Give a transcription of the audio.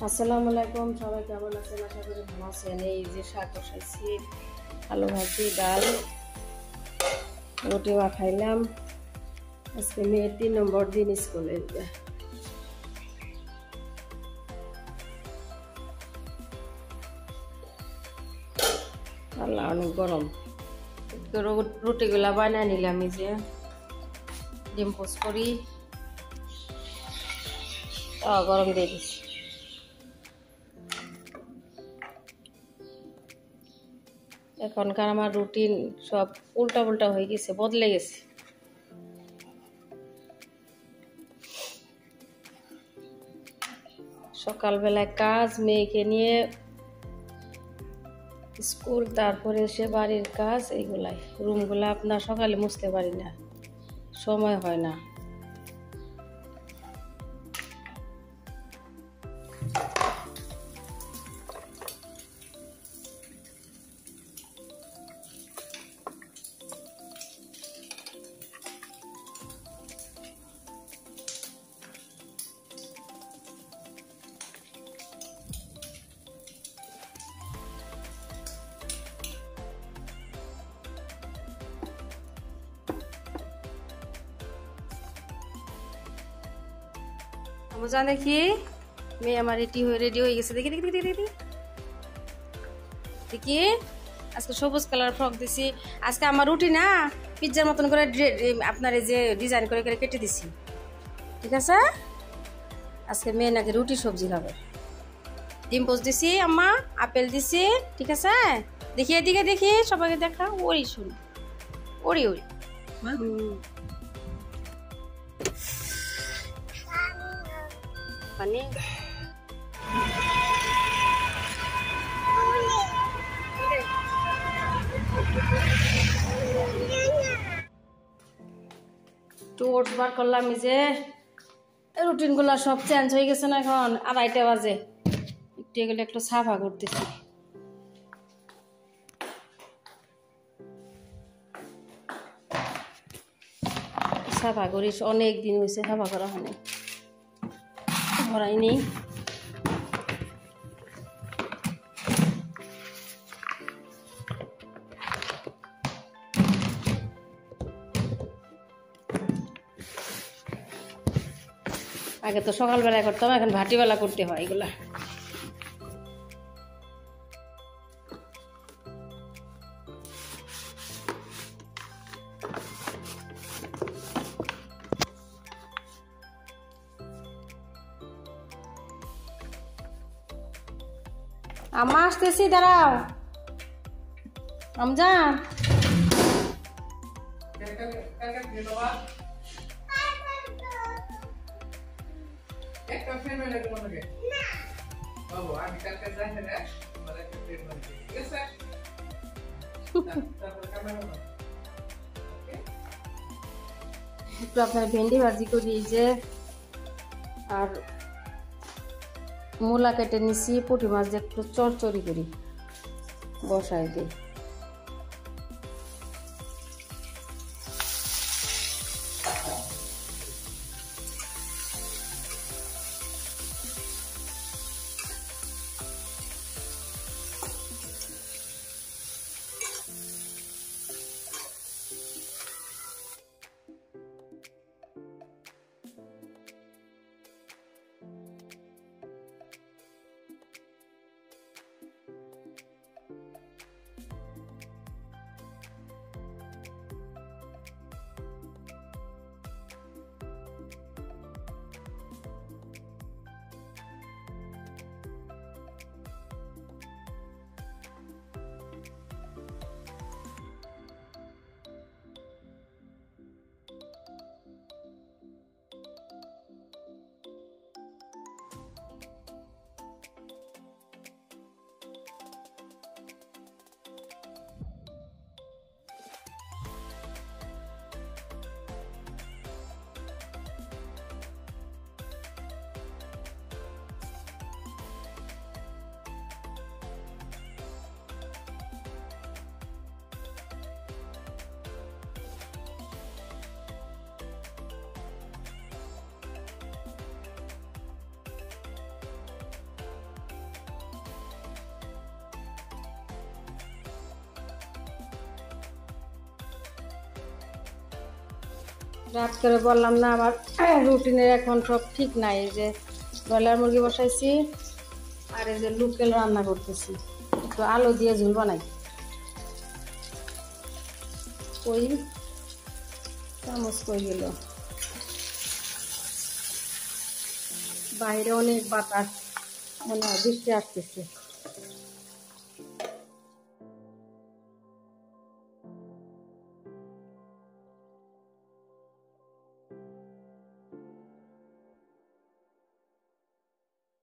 আসসালামু আলাইকুম, সবাই কেমন আছেন? আশা করি ভালো আছেন। এই যে শাক বসাইছি, আলু ভাজি, ডাল, রুটি খাইলাম। আজকে মেয়ের 3 নম্বর দিন স্কুলে। আল্লাহ, অনেক গরম। রুটিগুলা বানিয়ে নিলাম। এই যে ডিম পোস্ট করি, গরম দিয়ে দিচ্ছি। এখনকার আমার রুটিন সব উল্টা পুল্টা হয়ে গেছে, বদলে গেছে। সকালবেলায় কাজ, মেয়েকে নিয়ে স্কুল, তারপরে এসে বাড়ির কাজ, এইগুলাই। রুমগুলা আপনার সকালে মুছতে পারি না, সময় হয় না। মজা দেখি, মেয়ে আমার রেডি হয়ে গেছে। দেখি দেখি দেখি দেখি দেখি, আজকে সবুজ কালার ফ্রক দিছি। আজকে আমার রুটি না, পিৎজার মতন করে আপনার এই যে ডিজাইন করে করে কেটে দিছি, ঠিক আছে? আজকে মেয়ে নাকি রুটি সবজি খাবে। ডিম পোস্ট দিছি আম্মা, আপেল দিছি, ঠিক আছে? দেখি এদিকে, দেখি সবাইকে দেখা। ওরি শুন, ওরি ওরি পানি টোট বার করলাম। এই যে রুটিন গুলা সব চেঞ্জ হয়ে গেছে না, এখন 2:30 বাজে। একটু এগুলো একটু সাফা করতেছি। সাফা করিস, অনেক দিন হয়েছে সাফা করা হয়নি, ভরাই নেই। আগে তো সকালবেলায় করতাম, এখন ভাটিবেলা করতে হয় এগুলা। আম্মা আসতেছি, দাঁড়াও। আমজান, একটু আপনার ভেন্ডি ভাজি করি যে, আর মূলা কেটে নিছি, পুঁটি মাছ দিয়ে একটু চড়চড়ি করি, বসাই দিই। রাত করে বললাম না আমার রুটিনের এখন সব ঠিক নাই। এই যে ব্রয়লার মুরগি বসাইছি আর এই যে লোকেল রান্না করতেছি, একটু আলু দিয়ে ঝোল বানাই। কই চামচ কই গেল? বাইরে অনেক বাতাস, মনে হয় বৃষ্টি আসতেছে।